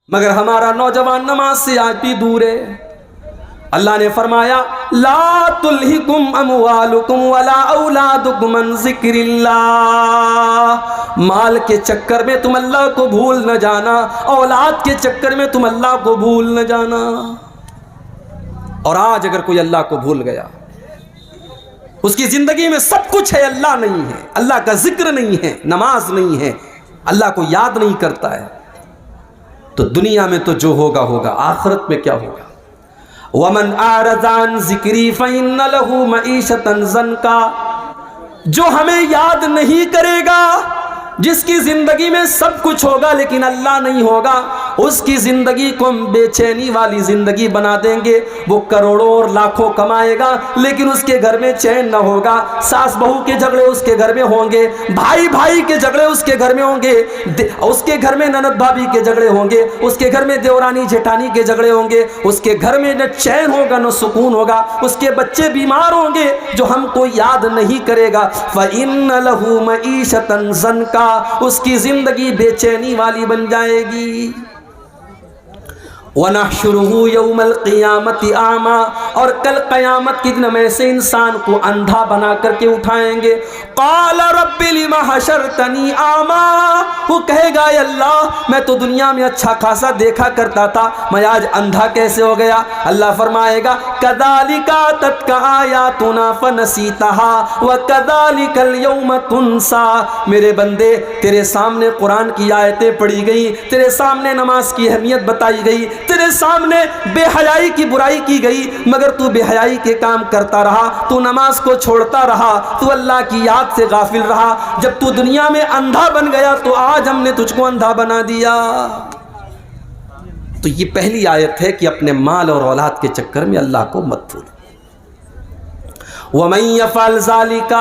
مگر ہمارا نوجوان نماز سے آج بھی دور ہے۔ اللہ نے فرمایا لا تلہکم اموالکم ولا اولادکم عن ذکر اللہ، مال کے چکر میں تم اللہ کو بھول نہ جانا، اولاد کے چکر میں تم اللہ کو بھول نہ جانا۔ اور آج اگر کوئی اللہ کو بھول گیا، اس کی زندگی میں سب کچھ ہے، اللہ نہیں ہے، اللہ کا ذکر نہیں ہے، نماز نہیں ہے، اللہ کو یاد نہیں کرتا ہے، تو دنیا میں تو جو ہوگا ہوگا، آخرت میں کیا ہوگا؟ وَمَنْ أَعْرَضَ عَنْ ذِكْرِي فَإِنَّ لَهُ مَعِيشَةً ضَنْكَا، جو ہمیں یاد نہیں کرے گا، جس کی زندگی میں سب کچھ ہوگا لیکن اللہ نہیں ہوگا، اس کی زندگی کو ہم بے چینی والی زندگی بنا دیں گے۔ وہ کروڑوں اور لاکھوں کمائے گا لیکن اس کے گھر میں چین نہ ہوگا، ساس بہو کے جھگڑے اس کے گھر میں ہوں گے، بھائی بھائی کے جھگڑے اس کے گھر میں ہوں گے، اس کے گھر میں نند بھابھی کے جھگڑے ہوں گے، اس کے گھر میں دیورانی جیٹھانی کے جھگڑے ہوں گے، اس کے گھر میں نہ چین ہوگا نہ سکون ہوگا، اس کے بچے بیمار ہوں گے جو ہم کو یاد نہیں کرے گا۔ فَإِنَّ لَهُ مَعِيشَةً ضَنْكَا، اس کی زندگی بے چینی والی بن جائے گی۔ وَنَحْشُرُهُ يَوْمَ الْقِيَامَةِ أَعْمَى، اور کل قیامت کے دن ہم ایسے انسان کو اندھا بنا کر کے اٹھائیں گے۔ قَالَ رَبِّ لِمَ حَشَرْتَنِي أَعْمَى، وہ کہے گا اے اللہ میں تو دنیا میں اچھا خاصا دیکھا کرتا تھا، میں آج اندھا کیسے ہو گیا؟ اللہ فرمائے گا كَذَلِكَ أَتَتْكَ آيَاتُنَا فَنَسِيتَهَا وَكَذَلِكَ الْيَوْمَ تُنْسَى، میرے بندے تیرے سامنے قرآن کی آیتیں پڑھی گئی، تیرے سامنے نماز کی اہمیت بتائی گئی، تیرے سامنے بے حیائی کی برائی کی گئی، مگر تو بے حیائی کے کام کرتا رہا، تو نماز کو چھوڑتا رہا، تو اللہ کی یاد سے غافل رہا۔ جب تو دنیا میں اندھا بن گیا تو آج ہم نے تجھ کو اندھا بنا دیا۔ تو یہ پہلی آیت ہے کہ اپنے مال اور اولاد کے چکر میں اللہ کو مت بھولو۔ وَمَن يَفْعَلْ ذَلِكَ،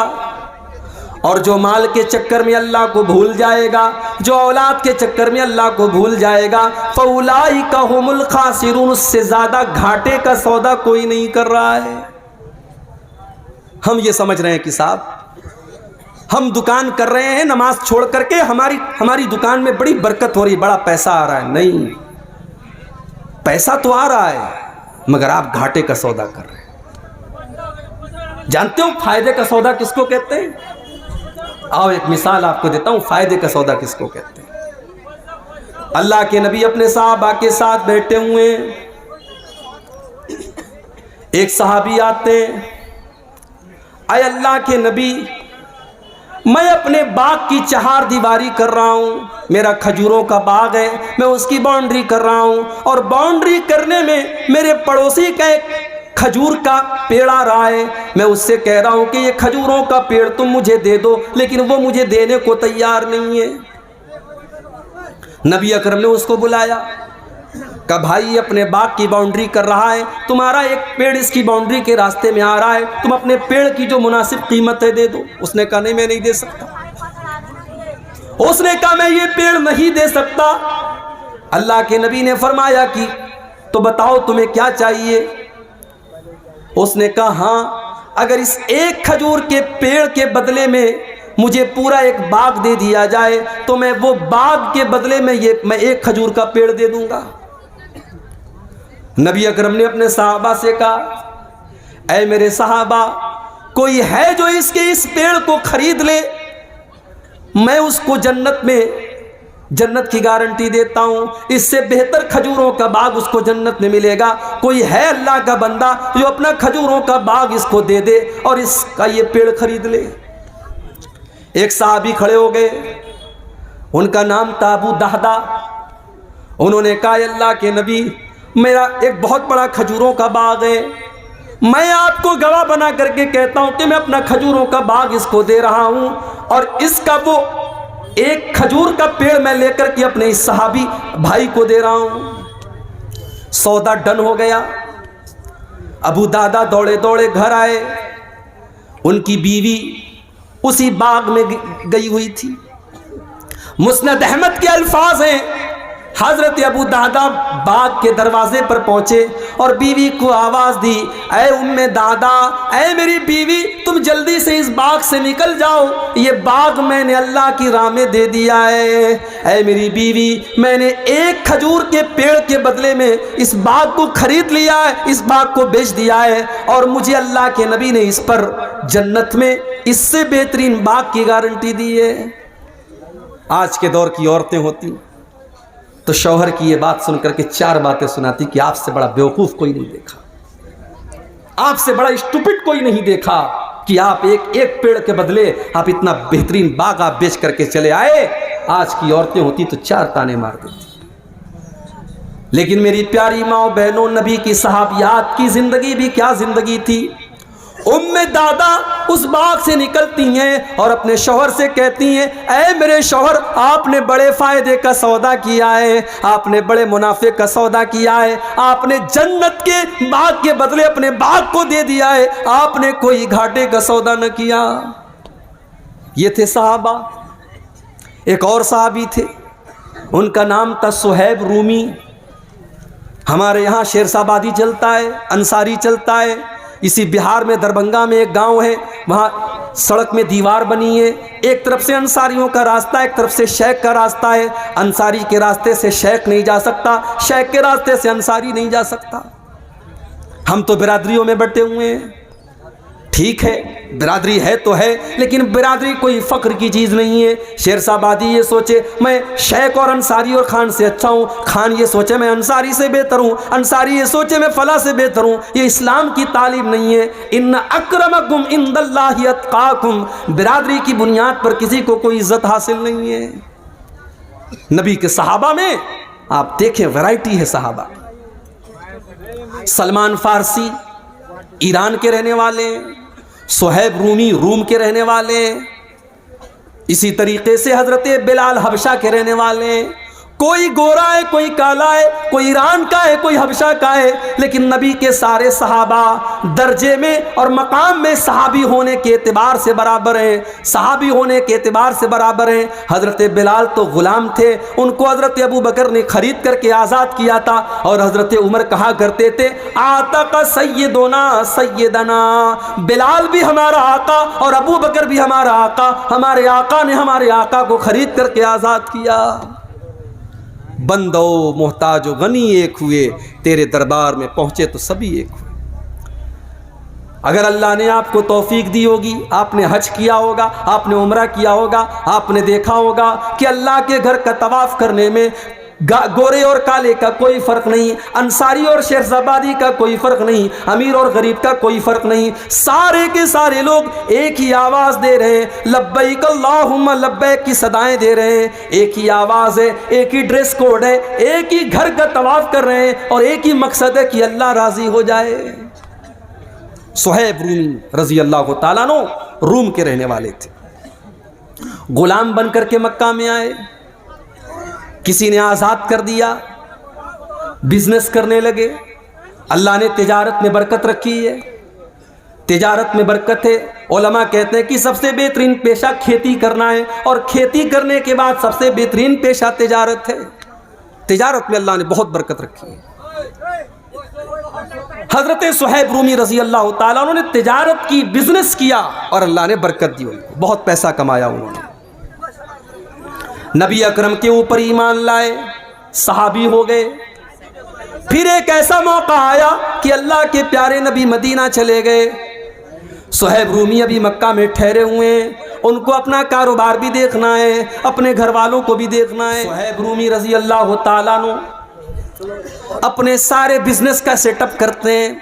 اور جو مال کے چکر میں اللہ کو بھول جائے گا، جو اولاد کے چکر میں اللہ کو بھول جائے گا، فَأُولَئِكَ هُمُ الْخَاسِرُونَ، اس سے زیادہ گھاٹے کا سودا کوئی نہیں کر رہا ہے۔ ہم یہ سمجھ رہے ہیں کہ صاحب ہم دکان کر رہے ہیں نماز چھوڑ کر کے، ہماری دکان میں بڑی برکت ہو رہی، بڑا پیسہ آ رہا ہے۔ نہیں، پیسہ تو آ رہا ہے مگر آپ گھاٹے کا سودا کر رہے ہیں۔ جانتے ہو فائدے کا سودا کس کو کہتے ہیں؟ آؤ ایک مثال آپ کو دیتا ہوں، فائدے کا سودا کس کو کہتے ہیں۔ اللہ کے نبی اپنے صحابہ کے ساتھ بیٹھے ہوئے، ایک صحابی آتے ہیں، اے اللہ کے نبی میں اپنے باغ کی چہار دیواری کر رہا ہوں، میرا کھجوروں کا باغ ہے، میں اس کی باؤنڈری کر رہا ہوں، اور باؤنڈری کرنے میں میرے پڑوسی کا ایک کھجور کا پیڑ آ رہا ہے، میں اس سے کہہ رہا ہوں کہ یہ کھجوروں کا پیڑ تم مجھے دے دو، لیکن وہ مجھے دینے کو تیار نہیں ہے۔ نبی اکرم نے اس کو بلایا، کہ بھائی اپنے باغ کی باؤنڈری کر رہا ہے، تمہارا ایک پیڑ اس کی باؤنڈری کے راستے میں آ رہا ہے، تم اپنے پیڑ کی جو مناسب قیمت ہے دے دو۔ اس نے کہا نہیں میں نہیں دے سکتا، اس نے کہا میں یہ پیڑ نہیں دے سکتا۔ اللہ کے نبی نے فرمایا کہ تو بتاؤ تمہیں کیا چاہیے؟ اس نے کہا ہاں اگر اس ایک کھجور کے پیڑ کے بدلے میں مجھے پورا ایک باغ دے دیا جائے تو میں وہ باغ کے بدلے میں ایک کھجور کا پیڑ دے دوں گا۔ نبی اکرم نے اپنے صحابہ سے کہا اے میرے صحابہ، کوئی ہے جو اس پیڑ کو خرید لے، میں اس کو جنت کی گارنٹی دیتا ہوں، اس سے بہتر کھجوروں کا باغ اس کو جنت میں ملے گا۔ کوئی ہے اللہ کا بندہ جو اپنا کھجوروں کا باغ اس کو دے دے اور اس کا یہ پیڑ خرید لے؟ ایک صحابی کھڑے ہو گئے، ان کا نام تھا ابو دہدہ۔ انہوں نے کہا اللہ کے نبی میرا ایک بہت بڑا کھجوروں کا باغ ہے، میں آپ کو گواہ بنا کر کے کہتا ہوں کہ میں اپنا کھجوروں کا باغ اس کو دے رہا ہوں، اور اس کا وہ ایک کھجور کا پیڑ میں لے کر کے اپنے اس صحابی بھائی کو دے رہا ہوں۔ سودا ڈن ہو گیا۔ ابو دادا دوڑے دوڑے گھر آئے، ان کی بیوی اسی باغ میں گئی ہوئی تھی۔ مسند احمد کے الفاظ ہیں حضرت ابو دہدہ باغ کے دروازے پر پہنچے اور بیوی کو آواز دی، اے ام دادا، اے میری بیوی، تم جلدی سے اس باغ سے نکل جاؤ، یہ باغ میں نے اللہ کی راہ میں دے دیا ہے۔ اے میری بیوی، میں نے ایک کھجور کے پیڑ کے بدلے میں اس باغ کو خرید لیا ہے، اس باغ کو بیچ دیا ہے، اور مجھے اللہ کے نبی نے اس پر جنت میں اس سے بہترین باغ کی گارنٹی دی ہے۔ آج کے دور کی عورتیں ہوتی تو شوہر کی یہ بات سن کر کے 4 باتیں سناتی کہ آپ سے بڑا بیوقوف کوئی نہیں دیکھا، آپ سے بڑا اسٹوپڈ کوئی نہیں دیکھا کہ آپ ایک پیڑ کے بدلے آپ اتنا بہترین باغ آپ بیچ کر کے چلے آئے۔ آج کی عورتیں ہوتی تو 4 تانے مار دیتی۔ لیکن میری پیاری ماں بہنوں، نبی کی صحابیات کی زندگی بھی کیا زندگی تھی۔ ام دادا اس باغ سے نکلتی ہیں اور اپنے شوہر سے کہتی ہیں، اے میرے شوہر، آپ نے بڑے فائدے کا سودا کیا ہے، آپ نے بڑے منافع کا سودا کیا ہے، آپ نے جنت کے باغ کے بدلے اپنے باغ کو دے دیا ہے، آپ نے کوئی گھاٹے کا سودا نہ کیا۔ یہ تھے صحابہ۔ ایک اور صحابی تھے، ان کا نام تھا صہیب رومی۔ ہمارے یہاں شیرسا آبادی چلتا ہے، انصاری چلتا ہے۔ اسی بہار میں دربھنگا میں ایک گاؤں ہے، وہاں سڑک میں دیوار بنی ہے، ایک طرف سے انصاریوں کا راستہ، ایک طرف سے شیخ کا راستہ ہے۔ انصاری کے راستے سے شیخ نہیں جا سکتا، شیخ کے راستے سے انصاری نہیں جا سکتا۔ ہم تو برادریوں میں بٹے ہوئے ہیں، ٹھیک ہے، برادری ہے تو ہے، لیکن برادری کوئی فخر کی چیز نہیں ہے۔ شیرسا آبادی یہ سوچے میں شیخ اور انصاری اور خان سے اچھا ہوں، خان یہ سوچے میں انصاری سے بہتر ہوں، انصاری یہ سوچے میں فلاں سے بہتر ہوں، یہ اسلام کی تعلیم نہیں ہے۔ ان اکرمکم عند اللہ اتقاکم، برادری کی بنیاد پر کسی کو کوئی عزت حاصل نہیں ہے۔ نبی کے صحابہ میں آپ دیکھیں ویرائٹی ہے صحابہ۔ سلمان فارسی ایران کے رہنے والے، صہیب رومی روم کے رہنے والے، اسی طریقے سے حضرت بلال حبشہ کے رہنے والے۔ کوئی گورا ہے، کوئی کالا ہے، کوئی ایران کا ہے، کوئی حبشہ کا ہے، لیکن نبی کے سارے صحابہ درجے میں اور مقام میں صحابی ہونے کے اعتبار سے برابر ہیں، صحابی ہونے کے اعتبار سے برابر ہیں۔ حضرت بلال تو غلام تھے، ان کو حضرت ابو بکر نے خرید کر کے آزاد کیا تھا، اور حضرت عمر کہا کرتے تھے، آتق سیدنا سیدنا، بلال بھی ہمارا آقا اور ابو بکر بھی ہمارا آقا، ہمارے آقا نے ہمارے آقا کو خرید کر کے آزاد کیا۔ بندو محتاج و غنی ایک ہوئے، تیرے دربار میں پہنچے تو سبھی ایک ہوئے۔ اگر اللہ نے آپ کو توفیق دی ہوگی، آپ نے حج کیا ہوگا، آپ نے عمرہ کیا ہوگا، آپ نے دیکھا ہوگا کہ اللہ کے گھر کا طواف کرنے میں گورے اور کالے کا کوئی فرق نہیں، انصاری اور شیرزابادی کا کوئی فرق نہیں، امیر اور غریب کا کوئی فرق نہیں، سارے کے سارے لوگ ایک ہی آواز دے رہے ہیں، لبیک اللہم لبیک کی صدائیں دے رہے ہیں، ایک ہی آواز ہے، ایک ہی ڈریس کوڈ ہے، ایک ہی گھر کا طواف کر رہے ہیں، اور ایک ہی مقصد ہے کہ اللہ راضی ہو جائے۔ صہیب رومی رضی اللہ تعالیٰ عنہ روم کے رہنے والے تھے، غلام بن کر کے مکہ میں آئے، کسی نے آزاد کر دیا، بزنس کرنے لگے۔ اللہ نے تجارت میں برکت رکھی ہے، تجارت میں برکت ہے۔ علماء کہتے ہیں کہ سب سے بہترین پیشہ کھیتی کرنا ہے، اور کھیتی کرنے کے بعد سب سے بہترین پیشہ تجارت ہے۔ تجارت میں اللہ نے بہت برکت رکھی ہے۔ حضرت صہیب رومی رضی اللہ تعالیٰ انہوں نے تجارت کی، بزنس کیا، اور اللہ نے برکت دی، بہت پیسہ کمایا انہوں نے۔ نبی اکرم کے اوپر ایمان لائے، صحابی ہو گئے۔ پھر ایک ایسا موقع آیا کہ اللہ کے پیارے نبی مدینہ چلے گئے۔ صہیب رومی ابھی مکہ میں ٹھہرے ہوئے ہیں، ان کو اپنا کاروبار بھی دیکھنا ہے، اپنے گھر والوں کو بھی دیکھنا ہے۔ صہیب رومی رضی اللہ تعالیٰ عنہ اپنے سارے بزنس کا سیٹ اپ کرتے ہیں،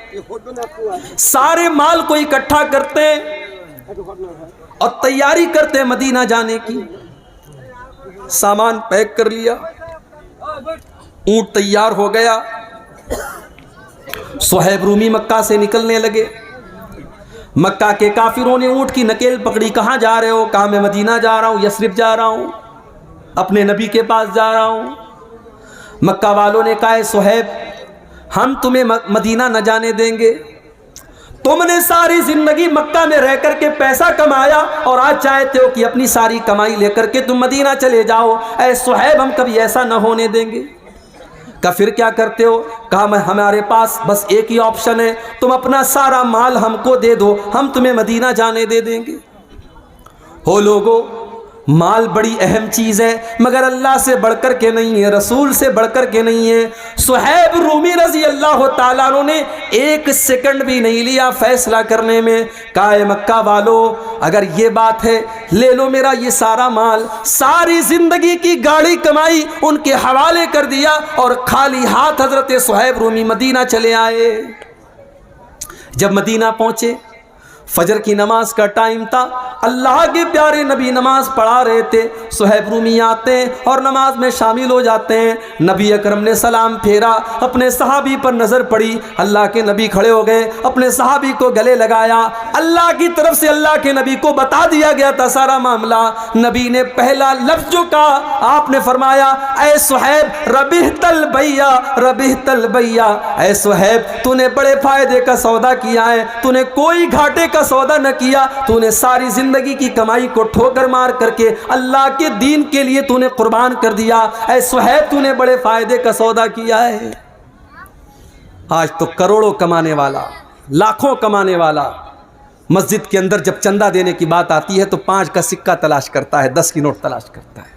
سارے مال کو اکٹھا کرتے ہیں اور تیاری کرتے ہیں مدینہ جانے کی۔ سامان پیک کر لیا، اونٹ تیار ہو گیا، صہیب رومی مکہ سے نکلنے لگے۔ مکہ کے کافروں نے اونٹ کی نکیل پکڑی، کہاں جا رہے ہو؟ کہا میں مدینہ جا رہا ہوں، یثرب جا رہا ہوں، اپنے نبی کے پاس جا رہا ہوں۔ مکہ والوں نے کہا، صہیب ہم تمہیں مدینہ نہ جانے دیں گے، تم نے ساری زندگی مکہ میں رہ کر کے پیسہ کمایا، اور آج چاہتے ہو کہ اپنی ساری کمائی لے کر کے تم مدینہ چلے جاؤ۔ اے صہیب ہم کبھی ایسا نہ ہونے دیں گے۔ کہا پھر کیا کرتے ہو؟ کہا ہمارے پاس بس ایک ہی آپشن ہے، تم اپنا سارا مال ہم کو دے دو، ہم تمہیں مدینہ جانے دے دیں گے۔ ہو لوگو، مال بڑی اہم چیز ہے، مگر اللہ سے بڑھ کر کے نہیں ہے، رسول سے بڑھ کر کے نہیں ہے۔ صہیب رومی رضی اللہ تعالیٰ عنہ نے ایک سیکنڈ بھی نہیں لیا فیصلہ کرنے میں، کہا اے مکہ والو، اگر یہ بات ہے لے لو میرا یہ سارا مال، ساری زندگی کی گاڑی کمائی ان کے حوالے کر دیا، اور خالی ہاتھ حضرت صہیب رومی مدینہ چلے آئے۔ جب مدینہ پہنچے، فجر کی نماز کا ٹائم تھا، اللہ کے پیارے نبی نماز پڑھا رہے تھے، صہیب رومی آتے ہیں اور نماز میں شامل ہو جاتے ہیں۔ نبی اکرم نے سلام پھیرا، اپنے صحابی پر نظر پڑی، اللہ کے نبی کھڑے ہو گئے، اپنے صحابی کو گلے لگایا۔ اللہ کی طرف سے اللہ کے نبی کو بتا دیا گیا تھا سارا معاملہ۔ نبی نے پہلا لفظ جو کہا، آپ نے فرمایا اے صہیب ربحت البیع ربحت البیع، اے صہیب تو نے بڑے فائدے کا سودا کیا ہے، تو نے کوئی گھاٹے کا سودا نہ کیا، تو نے ساری زندگی کی کمائی کو ٹھوکر مار کر کے اللہ کے دین کے لیے تو نے قربان کر دیا، اے صہیب تو نے بڑے فائدے کا سودا کیا ہے۔ آج تو کروڑوں کمانے والا، لاکھوں کمانے والا، مسجد کے اندر جب چندہ دینے کی بات آتی ہے تو 5 کا سکہ تلاش کرتا ہے، 10 کی نوٹ تلاش کرتا ہے،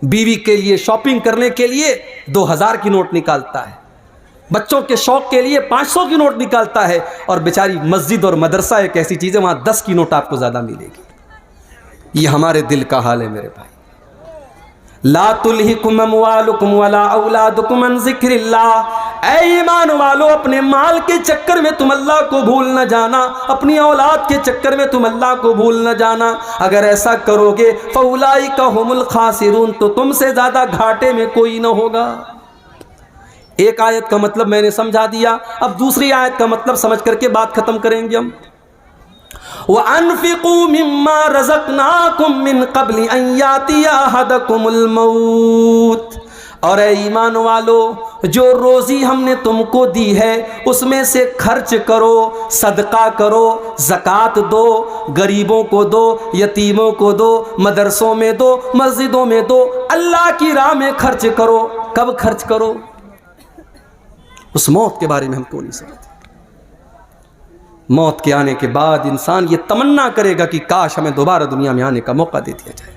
بیوی کے لیے شاپنگ کرنے کے لیے 2000 کی نوٹ نکالتا ہے، بچوں کے شوق کے لیے 500 کی نوٹ نکالتا ہے، اور بیچاری مسجد اور مدرسہ ایک ایسی چیز ہے وہاں 10 کی نوٹ آپ کو زیادہ ملے گی۔ یہ ہمارے دل کا حال ہے میرے بھائی۔ لا تلہکم اموالکم ولا اولادکم عن ذکر اللہ، اے ایمان والو اپنے مال کے چکر میں تم اللہ کو بھول نہ جانا، اپنی اولاد کے چکر میں تم اللہ کو بھول نہ جانا۔ اگر ایسا کرو گے فاولئک ھم الخاسرون، تو تم سے زیادہ گھاٹے میں کوئی نہ ہوگا۔ ایک آیت کا مطلب میں نے سمجھا دیا، اب دوسری آیت کا مطلب سمجھ کر کے بات ختم کریں گے ہم۔ وَأَنفِقُوا مِمَّا رَزَقْنَاكُم مِّن قَبْلِ أَن يَأْتِيَ أَحَدَكُمُ الْمَوْتُ، اور اے ایمان والو جو روزی ہم نے تم کو دی ہے اس میں سے خرچ کرو، صدقہ کرو، زکوٰۃ دو، غریبوں کو دو، یتیموں کو دو، مدرسوں میں دو، مسجدوں میں دو، اللہ کی راہ میں خرچ کرو۔ کب خرچ کرو؟ اس موت کے بارے میں ہم کیوں نہیں سمجھتے؟ موت کے آنے کے بعد انسان یہ تمنا کرے گا کہ کاش ہمیں دوبارہ دنیا میں آنے کا موقع دے دیا جائے۔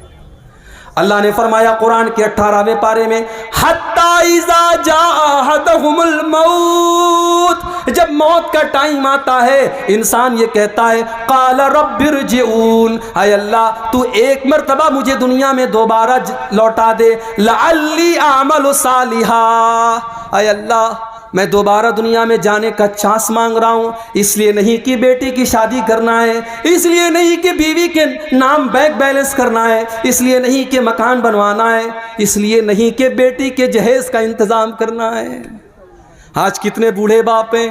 اللہ نے فرمایا قرآن کے 18ویں پارے میں، حَتَّى إِذَا جَاءَ أَحَدَهُمُ الْمَوْتُ، جب موت کا ٹائم آتا ہے انسان یہ کہتا ہے قَالَ رَبِّ ارْجِعُونِ، اے اللہ تو ایک مرتبہ مجھے دنیا میں دوبارہ لوٹا دے، لَعَلِّي أَعْمَلُ صَالِحًا، اے اللہ میں دوبارہ دنیا میں جانے کا چانس مانگ رہا ہوں، اس لیے نہیں کہ بیٹی کی شادی کرنا ہے، اس لیے نہیں کہ بیوی کے نام بینک بیلنس کرنا ہے، اس لیے نہیں کہ مکان بنوانا ہے، اس لیے نہیں کہ بیٹی کے جہیز کا انتظام کرنا ہے۔ آج کتنے بوڑھے باپ ہیں،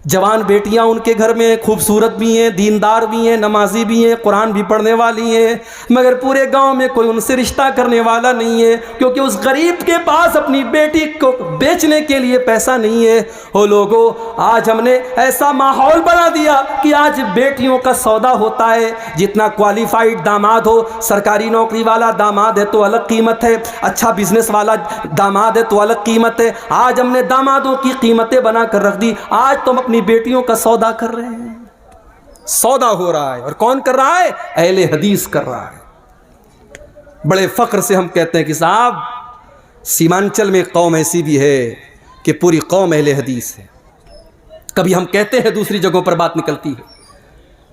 جوان بیٹیاں ان کے گھر میں خوبصورت بھی ہیں، دیندار بھی ہیں، نمازی بھی ہیں، قرآن بھی پڑھنے والی ہیں، مگر پورے گاؤں میں کوئی ان سے رشتہ کرنے والا نہیں ہے، کیونکہ اس غریب کے پاس اپنی بیٹی کو بیچنے کے لیے پیسہ نہیں ہے۔ ہو لوگو، آج ہم نے ایسا ماحول بنا دیا کہ آج بیٹیوں کا سودا ہوتا ہے، جتنا کوالیفائڈ داماد ہو، سرکاری نوکری والا داماد ہے تو الگ قیمت ہے، اچھا بزنس والا داماد ہے تو الگ قیمت ہے۔ آج ہم نے دامادوں کی قیمتیں بنا کر رکھ دی، آج تم اپنی بیٹیوں کا سودا کر رہے ہیں، سودا ہو رہا ہے، اور کون کر رہا ہے؟ اہل حدیث کر رہا ہے۔ بڑے فخر سے ہم کہتے ہیں کہ صاحب سیمانچل میں قوم ایسی بھی ہے کہ پوری قوم اہل حدیث ہے۔ کبھی ہم کہتے ہیں دوسری جگہوں پر بات نکلتی ہے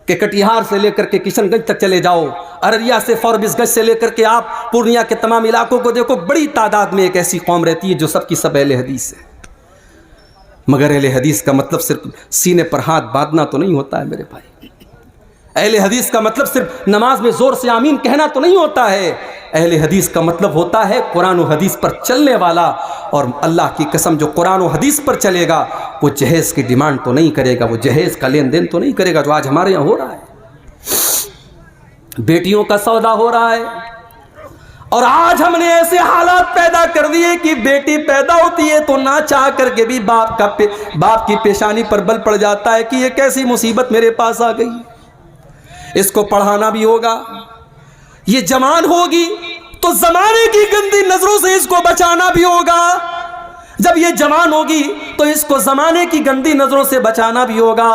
کہ کٹیہار سے لے کر کے کشن گنج تک چلے جاؤ، ارریا سے فوربس گنج سے لے کر کے آپ پورنیہ کے تمام علاقوں کو دیکھو، بڑی تعداد میں ایک ایسی قوم رہتی ہے جو سب کی سب اہل حدیث ہے۔ مگر اہل حدیث کا مطلب صرف سینے پر ہاتھ باندھنا تو نہیں ہوتا ہے میرے بھائی۔ اہل حدیث کا مطلب صرف نماز میں زور سے آمین کہنا تو نہیں ہوتا ہے۔ اہل حدیث کا مطلب ہوتا ہے قرآن و حدیث پر چلنے والا، اور اللہ کی قسم جو قرآن و حدیث پر چلے گا وہ جہیز کی ڈیمانڈ تو نہیں کرے گا، وہ جہیز کا لین دین تو نہیں کرے گا جو آج ہمارے یہاں ہو رہا ہے۔ بیٹیوں کا سودا ہو رہا ہے، اور آج ہم نے ایسے حالات پیدا کر دیے کہ بیٹی پیدا ہوتی ہے تو نہ چاہ کر کے بھی باپ کی پیشانی پر بل پڑ جاتا ہے کہ یہ کیسی مصیبت میرے پاس آ گئی، اس کو پڑھانا بھی ہوگا، یہ جوان ہوگی تو زمانے کی گندی نظروں سے اس کو بچانا بھی ہوگا، جب یہ جوان ہوگی تو اس کو زمانے کی گندی نظروں سے بچانا بھی ہوگا،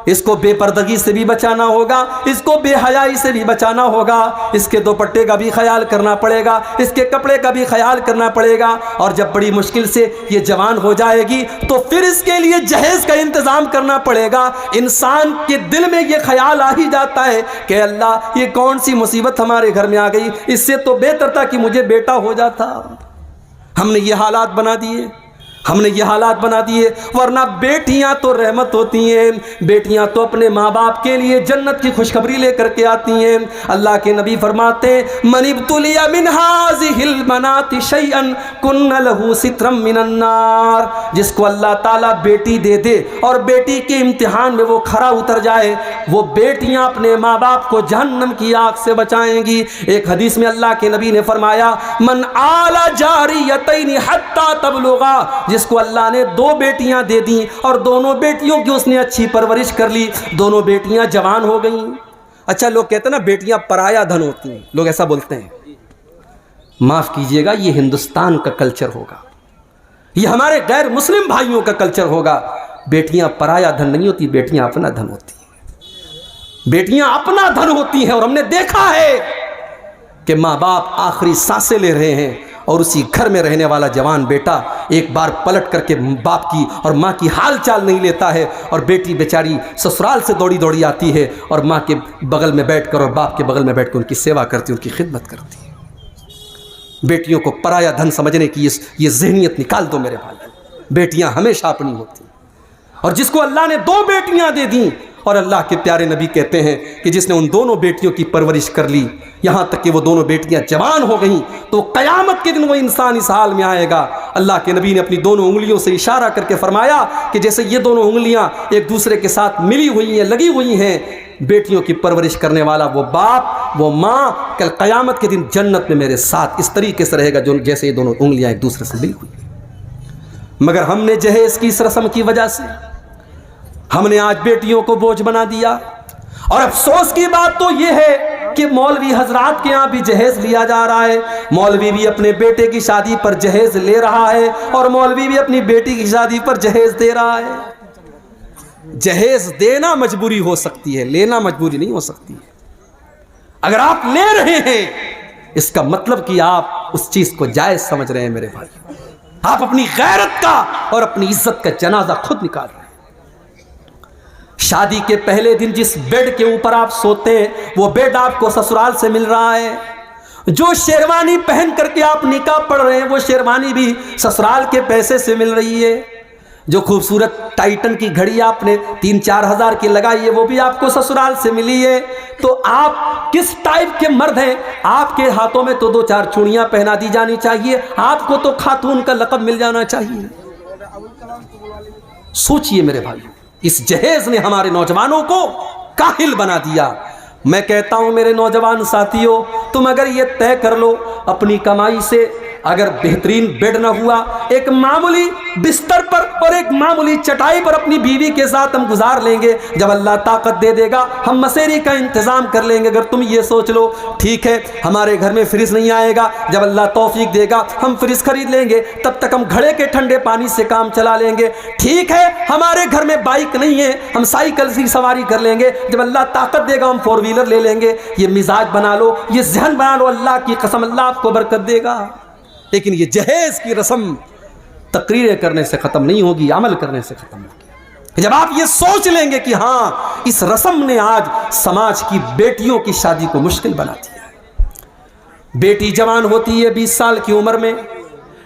اس کو بے پردگی سے بھی بچانا ہوگا، اس کو بے حیائی سے بھی بچانا ہوگا، اس کے دوپٹے کا بھی خیال کرنا پڑے گا، اس کے کپڑے کا بھی خیال کرنا پڑے گا۔ اور جب بڑی مشکل سے یہ جوان ہو جائے گی تو پھر اس کے لیے جہیز کا انتظام کرنا پڑے گا۔ انسان کے دل میں یہ خیال آ ہی جاتا ہے کہ اللہ یہ کون سی مصیبت ہمارے گھر میں آ گئی، اس سے تو بہتر تھا کہ مجھے بیٹا ہو جاتا۔ ہم نے یہ حالات بنا دیے، ہم نے یہ حالات بنا دیے، ورنہ بیٹیاں تو رحمت ہوتی ہیں، بیٹیاں تو اپنے ماں باپ کے لیے جنت کی خوشخبری لے کر کے آتی ہیں۔ اللہ کے نبی فرماتے ہیں من ابتلی من هذه البنات شيئا كن له سترا من النار، جس کو اللہ تعالیٰ بیٹی دے دے اور بیٹی کے امتحان میں وہ کھرا اتر جائے، وہ بیٹیاں اپنے ماں باپ کو جہنم کی آگ سے بچائیں گی۔ ایک حدیث میں اللہ کے نبی نے فرمایا من آل جاریتین حتی تبلغا، جس کو اللہ نے 2 بیٹیاں دے دیں اور دونوں بیٹیوں کی اس نے اچھی پرورش کر لی، دونوں بیٹیاں جوان ہو گئیں۔ اچھا لوگ کہتے ہیں نا بیٹیاں پرایا دھن ہوتی ہیں، لوگ ایسا بولتے ہیں، معاف کیجئے گا یہ ہندوستان کا کلچر ہوگا، یہ ہمارے غیر مسلم بھائیوں کا کلچر ہوگا۔ بیٹیاں پرایا دھن نہیں ہوتی، بیٹیاں اپنا دھن ہوتی ہیں، بیٹیاں اپنا دھن ہوتی ہیں۔ اور ہم نے دیکھا ہے کہ ماں باپ آخری سانسیں لے رہے ہیں اور اسی گھر میں رہنے والا جوان بیٹا ایک بار پلٹ کر کے باپ کی اور ماں کی حال چال نہیں لیتا ہے، اور بیٹی بیچاری سسرال سے دوڑی دوڑی آتی ہے اور ماں کے بغل میں بیٹھ کر اور باپ کے بغل میں بیٹھ کر ان کی سیوا کرتی، ان کی خدمت کرتی ہے۔ بیٹیوں کو پرایا دھن سمجھنے کی یہ ذہنیت نکال دو میرے بھائی، بیٹیاں ہمیشہ اپنی ہوتی ہیں۔ اور جس کو اللہ نے 2 بیٹیاں دے دیں، اور اللہ کے پیارے نبی کہتے ہیں کہ جس نے ان دونوں بیٹیوں کی پرورش کر لی یہاں تک کہ وہ دونوں بیٹیاں جوان ہو گئیں، تو قیامت کے دن وہ انسان اس حال میں آئے گا۔ اللہ کے نبی نے اپنی دونوں انگلیوں سے اشارہ کر کے فرمایا کہ جیسے یہ دونوں انگلیاں ایک دوسرے کے ساتھ ملی ہوئی ہیں، لگی ہوئی ہیں، بیٹیوں کی پرورش کرنے والا وہ باپ وہ ماں کل قیامت کے دن جنت میں میرے ساتھ اس طریقے سے رہے گا جیسے یہ دونوں انگلیاں ایک دوسرے سے ملی ہوئی ہیں۔ مگر ہم نے جہیز کی اس رسم کی وجہ سے ہم نے آج بیٹیوں کو بوجھ بنا دیا، اور افسوس کی بات تو یہ ہے کہ مولوی حضرات کے ہاں بھی جہیز لیا جا رہا ہے، مولوی بھی اپنے بیٹے کی شادی پر جہیز لے رہا ہے اور مولوی بھی اپنی بیٹی کی شادی پر جہیز دے رہا ہے۔ جہیز دینا مجبوری ہو سکتی ہے، لینا مجبوری نہیں ہو سکتی ہے۔ اگر آپ لے رہے ہیں اس کا مطلب کہ آپ اس چیز کو جائز سمجھ رہے ہیں میرے بھائی، آپ اپنی غیرت کا اور اپنی عزت کا جنازہ خود نکال رہے ہیں۔ شادی کے پہلے دن جس بیڈ کے اوپر آپ سوتے ہیں وہ بیڈ آپ کو سسرال سے مل رہا ہے، جو شیروانی پہن کر کے آپ نکاح پڑھ رہے ہیں وہ شیروانی بھی سسرال کے پیسے سے مل رہی ہے، جو خوبصورت ٹائٹن کی گھڑی آپ نے 3-4 ہزار کی لگائی ہے وہ بھی آپ کو سسرال سے ملی ہے۔ تو آپ کس ٹائپ کے مرد ہیں؟ آپ کے ہاتھوں میں تو 2-4 چوڑیاں پہنا دی جانی چاہیے، آپ کو تو خاتون کا لقب مل جانا چاہیے۔ سوچئے میرے بھائی، اس جہیز نے ہمارے نوجوانوں کو کاہل بنا دیا۔ میں کہتا ہوں میرے نوجوان ساتھیوں، تم اگر یہ طے کر لو اپنی کمائی سے، اگر بہترین بیڈ نہ ہوا، ایک معمولی بستر پر اور ایک معمولی چٹائی پر اپنی بیوی کے ساتھ ہم گزار لیں گے، جب اللہ طاقت دے دے گا ہم مسیری کا انتظام کر لیں گے۔ اگر تم یہ سوچ لو ٹھیک ہے ہمارے گھر میں فریج نہیں آئے گا، جب اللہ توفیق دے گا ہم فریج خرید لیں گے، تب تک ہم گھڑے کے ٹھنڈے پانی سے کام چلا لیں گے، ٹھیک ہے ہمارے گھر میں بائک نہیں ہے ہم سائیکل سے سواری کر لیں گے، جب اللہ طاقت دے گا ہم 4 ویلر لے لیں گے۔ یہ مزاج بنا لو، یہ ذہن بنا لو، اللہ کی قسم اللہ آپ کو برکت دے گا۔ لیکن یہ جہیز کی رسم تقریریں کرنے سے ختم نہیں ہوگی، عمل کرنے سے ختم ہوگی۔ جب آپ یہ سوچ لیں گے کہ ہاں اس رسم نے آج سماج کی بیٹیوں کی شادی کو مشکل بنا دیا ہے۔ بیٹی جوان ہوتی ہے 20 سال کی عمر میں،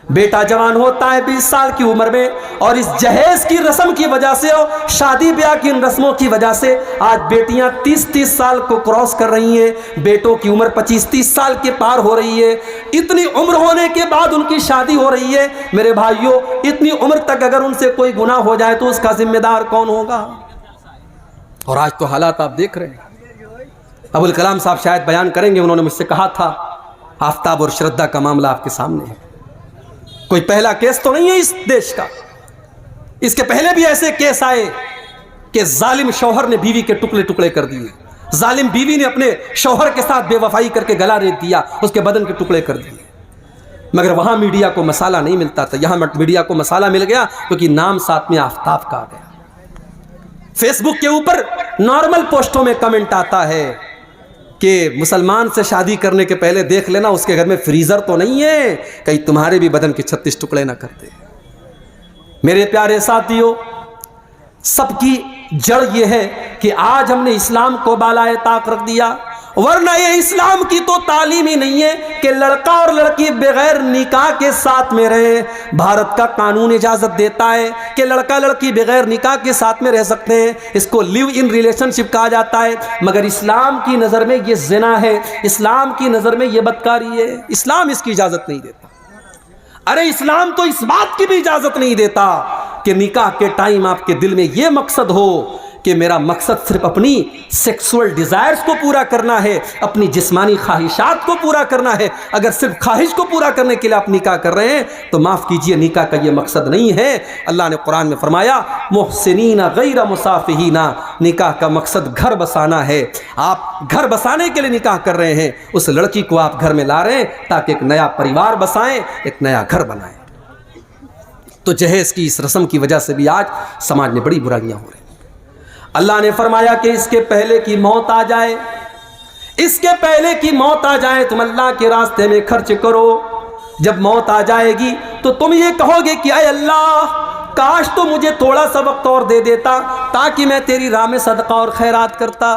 بیٹا جوان ہوتا ہے 20 سال کی عمر میں، اور اس جہیز کی رسم کی وجہ سے اور شادی بیاہ کی ان رسموں کی وجہ سے آج بیٹیاں 30 سال کو کراس کر رہی ہیں، بیٹوں کی عمر 25-30 سال کے پار ہو رہی ہے۔ اتنی عمر ہونے کے بعد ان کی شادی ہو رہی ہے۔ میرے بھائیوں، اتنی عمر تک اگر ان سے کوئی گناہ ہو جائے تو اس کا ذمہ دار کون ہوگا؟ اور آج تو حالات آپ دیکھ رہے ہیں۔ ابوالکلام صاحب شاید بیان کریں گے، انہوں نے مجھ سے کہا تھا آفتاب اور شردھا کا معاملہ آپ کے سامنے ہے۔ کوئی پہلا کیس تو نہیں ہے اس دیش کا، اس کے پہلے بھی ایسے کیس آئے کہ ظالم شوہر نے بیوی کے ٹکڑے ٹکڑے کر دیے، ظالم بیوی نے اپنے شوہر کے ساتھ بے وفائی کر کے گلا ریت دیا، اس کے بدن کے ٹکڑے کر دیے۔ مگر وہاں میڈیا کو مسالہ نہیں ملتا تھا، یہاں میڈیا کو مسالہ مل گیا کیونکہ نام ساتھ میں آفتاب کا آ گیا۔ فیس بک کے اوپر نارمل پوسٹوں میں کمنٹ آتا ہے کہ مسلمان سے شادی کرنے کے پہلے دیکھ لینا اس کے گھر میں فریزر تو نہیں ہے، کہیں تمہارے بھی بدن کے 36 ٹکڑے نہ کرتے۔ میرے پیارے ساتھیو، سب کی جڑ یہ ہے کہ آج ہم نے اسلام کو بالائے طاق رکھ دیا، ورنہ یہ اسلام کی تو تعلیم ہی نہیں ہے کہ لڑکا اور لڑکی بغیر نکاح کے ساتھ میں رہیں۔ بھارت کا قانون اجازت دیتا ہے کہ لڑکا لڑکی بغیر نکاح کے ساتھ میں رہ سکتے ہیں، اس کو لیو ان ریلیشن شپ کہا جاتا ہے، مگر اسلام کی نظر میں یہ زنا ہے، اسلام کی نظر میں یہ بدکاری ہے، اسلام اس کی اجازت نہیں دیتا۔ ارے اسلام تو اس بات کی بھی اجازت نہیں دیتا کہ نکاح کے ٹائم آپ کے دل میں یہ مقصد ہو کہ میرا مقصد صرف اپنی سیکسول ڈیزائرز کو پورا کرنا ہے، اپنی جسمانی خواہشات کو پورا کرنا ہے۔ اگر صرف خواہش کو پورا کرنے کے لیے آپ نکاح کر رہے ہیں تو معاف کیجئے، نکاح کا یہ مقصد نہیں ہے۔ اللہ نے قرآن میں فرمایا محسنین غیر مسافحین، نکاح کا مقصد گھر بسانا ہے۔ آپ گھر بسانے کے لیے نکاح کر رہے ہیں، اس لڑکی کو آپ گھر میں لا رہے ہیں تاکہ ایک نیا پریوار بسائیں، ایک نیا گھر بنائیں۔ تو جہیز کی اس رسم کی وجہ سے بھی آج سماج میں بڑی برائیاں ہو رہی ہیں۔ اللہ نے فرمایا کہ اس کے پہلے کی موت آ جائے، اس کے پہلے کی موت آ جائے تم اللہ کے راستے میں خرچ کرو۔ جب موت آ جائے گی تو تم یہ کہو گے کہ اے اللہ، کاش تو مجھے تھوڑا سا وقت اور دے دیتا تاکہ میں تیری راہ میں صدقہ اور خیرات کرتا۔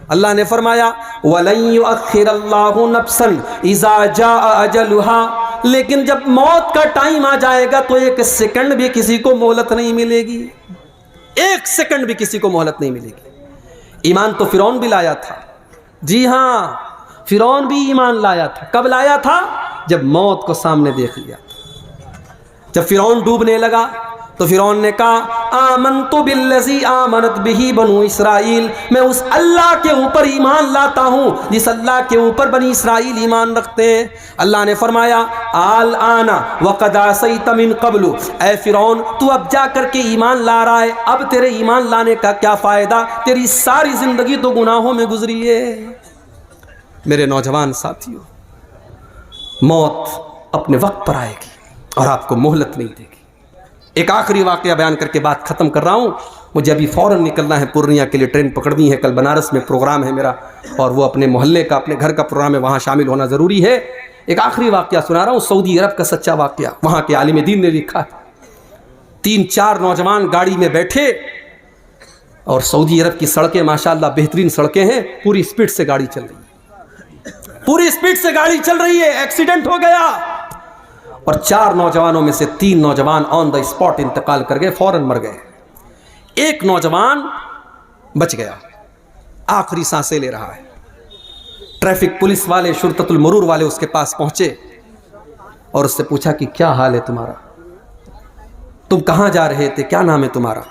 اللہ نے فرمایا وَلَن يُؤَخِّرَ اللَّهُ نَفْسًا إِذَا جَاءَ أَجَلُهَا، لیکن جب موت کا ٹائم آ جائے گا تو ایک سیکنڈ بھی کسی کو مہلت نہیں ملے گی، ایک سیکنڈ بھی کسی کو مہلت نہیں ملے گی۔ ایمان تو فرعون بھی لایا تھا، جی ہاں فرعون بھی ایمان لایا تھا۔ کب لایا تھا؟ جب موت کو سامنے دیکھ لیا تھا۔ جب فرعون ڈوبنے لگا تو فرعون نے کہا آمنت بالذی آمنت بہ بنو اسرائیل، میں اس اللہ کے اوپر ایمان لاتا ہوں جس اللہ کے اوپر بنی اسرائیل ایمان رکھتے ہیں۔ اللہ نے فرمایا الآن وقد عصیت من قبل، اے فرعون تو اب جا کر کے ایمان لا رہا ہے، اب تیرے ایمان لانے کا کیا فائدہ، تیری ساری زندگی تو گناہوں میں گزری ہے۔ میرے نوجوان ساتھیوں، موت اپنے وقت پر آئے گی اور آپ کو مہلت نہیں دے گی۔ ایک آخری واقعہ بیان کر کے بات ختم کر رہا ہوں، مجھے ابھی فوراً نکلنا ہے، پورنیہ کے لیے ٹرین پکڑنی ہے، کل بنارس میں پروگرام ہے میرا، اور وہ اپنے محلے کا اپنے گھر کا پروگرام ہے، وہاں شامل ہونا ضروری ہے۔ ایک آخری واقعہ سنا رہا ہوں، سعودی عرب کا سچا واقعہ، وہاں کے عالم دین نے لکھا ہے۔ 3-4 نوجوان گاڑی میں بیٹھے اور سعودی عرب کی سڑکیں ماشاءاللہ بہترین سڑکیں ہیں، پوری سپیڈ سے گاڑی چل رہی ہے، پوری سپیڈ سے گاڑی چل رہی ہے، ایکسیڈنٹ ہو گیا اور 4 نوجوانوں میں سے 3 نوجوان آن دا اسپاٹ انتقال کر گئے، فوراً مر گئے۔ ایک نوجوان بچ گیا، آخری سانسیں لے رہا ہے۔ ٹریفک پولیس والے، شرطۃ المرور والے اس کے پاس پہنچے اور اس سے پوچھا کہ کیا حال ہے تمہارا، تم کہاں جا رہے تھے، کیا نام ہے تمہارا؟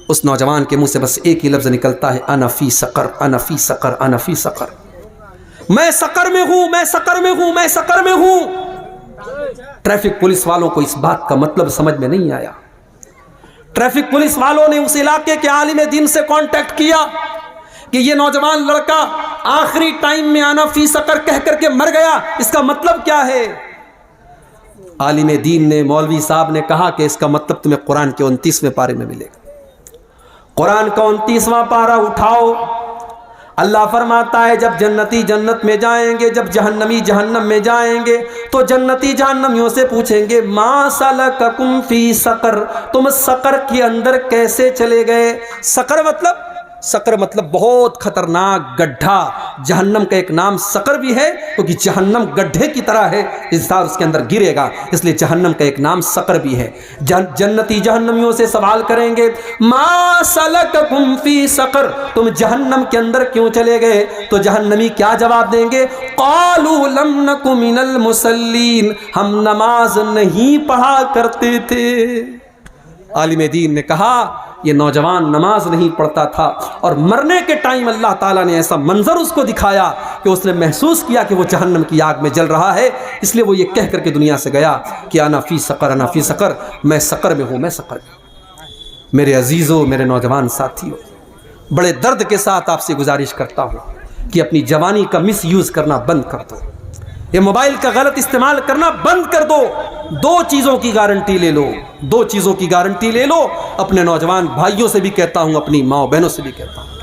اس نوجوان کے منہ سے بس ایک ہی لفظ نکلتا ہے انا فی سقر، انا فی سقر، انا فی سقر، میں سقر میں ہوں، میں سقر میں ہوں، میں سقر میں ہوں۔ ٹریفک پولیس والوں کو اس بات کا مطلب سمجھ میں نہیں آیا۔ ٹریفک پولیس والوں نے اس علاقے کے عالم دین سے کانٹیکٹ کیا کہ یہ نوجوان لڑکا آخری ٹائم میں انا فی سقر کہہ کر کے مر گیا، اس کا مطلب کیا ہے؟ عالم دین نے، مولوی صاحب نے کہا کہ اس کا مطلب تمہیں قرآن کے 29ویں پارے میں ملے گا۔ قرآن کا 29واں پارہ اٹھاؤ، اللہ فرماتا ہے جب جنتی جنت میں جائیں گے، جب جہنمی جہنم میں جائیں گے تو جنتی جہنمیوں سے پوچھیں گے ما سلککم فی سقر، تم سقر کے اندر کیسے چلے گئے؟ سقر مطلب بہت خطرناک گڈھا، جہنم کا ایک نام سقر بھی ہے کیونکہ جہنم گڈھے کی طرح ہے، انسان اس کے اندر گرے گا، اس لیے جہنم کا ایک نام سقر بھی ہے۔ جنتی جہنمیوں سے سوال کریں گے ما سلککم فی سقر، تم جہنم کے اندر کیوں چلے گئے؟ تو جہنمی کیا جواب دیں گے؟ قالوا لم نک من المصلین، ہم نماز نہیں پڑھا کرتے تھے۔ عالم دین نے کہا یہ نوجوان نماز نہیں پڑھتا تھا اور مرنے کے ٹائم اللہ تعالیٰ نے ایسا منظر اس کو دکھایا کہ اس نے محسوس کیا کہ وہ جہنم کی آگ میں جل رہا ہے، اس لیے وہ یہ کہہ کر کے دنیا سے گیا کہ انا فی سقر، انا فی سقر، میں سقر میں ہوں، میں سقر میں ہوں۔ میرے عزیزوں، میرے نوجوان ساتھیوں، بڑے درد کے ساتھ آپ سے گزارش کرتا ہوں کہ اپنی جوانی کا مس یوز کرنا بند کر دو۔ یہ موبائل کا غلط استعمال کرنا بند کر دو. 2 چیزوں کی گارنٹی لے لو, 2 چیزوں کی گارنٹی لے لو. اپنے نوجوان بھائیوں سے بھی کہتا ہوں, اپنی ماں بہنوں سے بھی کہتا ہوں,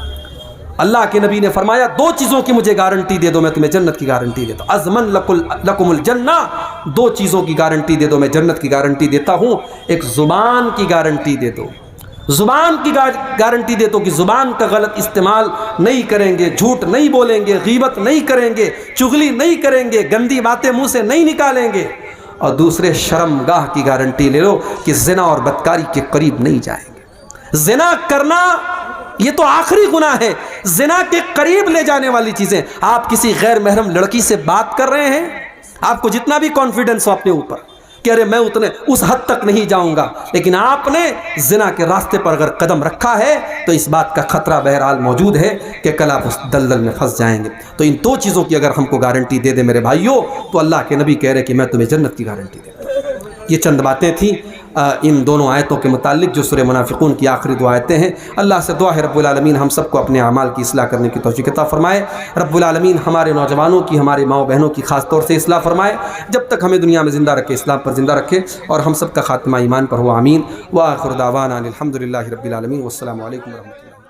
اللہ کے نبی نے فرمایا 2 چیزوں کی مجھے گارنٹی دے دو, میں تمہیں جنت کی گارنٹی دیتا ہوں. ازمن لکم الجنہ, 2 چیزوں کی گارنٹی دے دو, میں جنت کی گارنٹی دیتا ہوں. ایک زبان کی گارنٹی دے دو, زبان کی گارنٹی دے دو کہ زبان کا غلط استعمال نہیں کریں گے, جھوٹ نہیں بولیں گے, غیبت نہیں کریں گے, چغلی نہیں کریں گے, گندی باتیں منہ سے نہیں نکالیں گے. اور دوسرے شرمگاہ کی گارنٹی لے لو کہ زنا اور بدکاری کے قریب نہیں جائیں گے. زنا کرنا یہ تو آخری گناہ ہے, زنا کے قریب لے جانے والی چیزیں. آپ کسی غیر محرم لڑکی سے بات کر رہے ہیں, آپ کو جتنا بھی کانفیڈنس ہو اپنے اوپر کہ ارے میں اس حد تک نہیں جاؤں گا, لیکن آپ نے زنا کے راستے پر اگر قدم رکھا ہے تو اس بات کا خطرہ بہرحال موجود ہے کہ کل آپ اس دلدل میں پھنس جائیں گے. تو ان 2 چیزوں کی اگر ہم کو گارنٹی دے دے میرے بھائیوں, تو اللہ کے نبی کہہ رہے کہ میں تمہیں جنت کی گارنٹی دیتا ہوں. یہ چند باتیں تھیں ان دونوں آیتوں کے متعلق جو سورہ منافقون کی آخری 2 آیتیں ہیں. اللہ سے دعا ہے رب العالمین ہم سب کو اپنے اعمال کی اصلاح کرنے کی توفیق عطا فرمائے. رب العالمین ہمارے نوجوانوں کی, ہمارے ماؤں بہنوں کی خاص طور سے اصلاح فرمائے. جب تک ہمیں دنیا میں زندہ رکھے, اسلام پر زندہ رکھے, اور ہم سب کا خاتمہ ایمان پر ہو. آمین. وآخر دعوانا الحمدللہ رب العالمین. والسلام علیکم ورحمۃ اللہ.